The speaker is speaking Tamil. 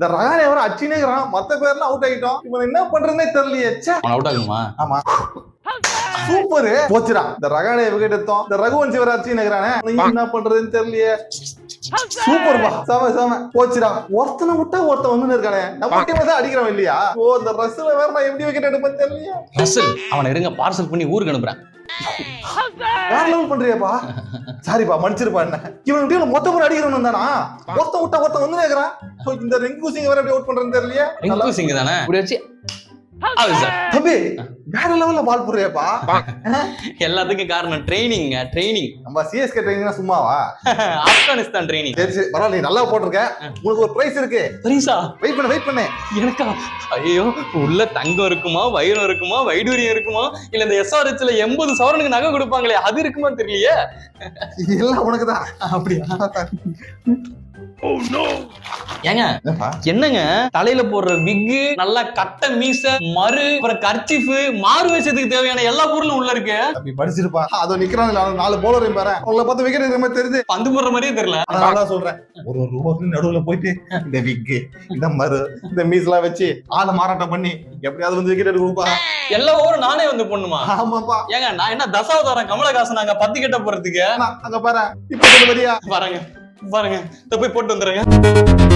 இந்த ரகானே வர அச்சினேங்கிறான், மத்த பேர்லாம் அவுட் ஆகிட்டோம். இவன் என்ன பண்றதுன்னே தெரியலையே. அவன் அவுட் ஆகுமா? ஆமா சூப்பர் போச்சுடா. இந்த ரகானே விக்கெட் எடுத்தோம். இந்த ரகுவன்சி வர அச்சினேங்கிறானே, என்ன பண்றதுன்னு தெரியலையே. சூப்பர்பா, செம செம போச்சுடா. ஒருத்தனை விட்டா ஒருத்தன் வந்து இருக்கானே, நம்ம டீம் தான் அடிக்கிறவன் இல்லையா? ஓ இந்த ரஸ்ல வேற நான் எப்படி விக்கெட் எடுப்பேன்னு தெரியலையே. ரசல் அவனை இருங்க பார்சல் பண்ணி ஊருக்கு அனுப்புறேன். வேற லெவல் பண்றியாப்பா. சாரிப்பா மன்னிச்சிருப்பா. என்ன இவன் டீம் மொத்த பேர் அடிக்கிறவன் தானா? ஒருத்தன் விட்டா ஒருத்தன் வந்து கேக்குறான். இந்த ரிங்கு சிங் வேற எப்படி அவுட் பண்றேன்னு தெரியலையே. ரிங்கு சிங் தானே இப்படி வச்சு தம்பி வேற லெவல்ல பால் போடுறியாப்பா. எல்லாத்துக்கும் காரணம் ட்ரைனிங். நம்ம சிஎஸ்கே ட்ரைனிங்னா சும்மாவா? ஆப்கானிஸ்தான் ட்ரைனிங். சரி சரி பரவாயில்ல, நீ நல்லா போட்டிருக்க. உங்களுக்கு ஒரு பிரைஸ் இருக்கு. பிரைஸா? வெயிட் பண்ணு. எனக்கா? ஐயோ, உள்ள தங்கம் இருக்குமா, வைரம் இருக்குமா, வைடூரியம் இருக்குமா, இல்ல இந்த எஸ்ஆர்ஹெச்ல 80 சவரனுக்கு நகை கொடுப்பாங்களே அது இருக்குமா தெரியலையே. எல்லாம் உனக்குதான். அப்படியா? ஏங்க என்னங்க தலையில போடுற விக்கு, நல்லா கட்ட மீச, மறு, அப்புறம் கர்ச்சீஃப், மாறு வேஷத்துக்கு தேவையான எல்லா பொருளும் உள்ள இருக்கு. அப்படி படிச்சிருப்பா. அதோ நிக்கிறாங்க 4 பவுலரையும் பாரு. உங்களை பார்த்து விக்கெட் எடுக்கிற மாதிரி தெரியுது. பந்து போடுற மாதிரியே தெரியல. அதான் சொல்றேன். ஒரு ரூபாய்க்கு நடுவுல போயிட்டு இந்த விக்கு, இந்த மறு, இந்த மீஸ்லாம் வச்சு ஆளை மாறாட்டம் பண்ணி எப்படியாவது வந்து விக்கெட் எடுக்கணும்பா. எல்லா ஓவரும் நானே வந்து பண்ணுமா? ஆமாப்பா. ஏங்க நான் என்ன தசாவதாரம் கமலஹாசன் நாங்க 10 கட்ட போறதுக்கு? அங்க பாரு இப்ப வரியா பாருங்க போய் போட்டு வந்துடுறேங்க.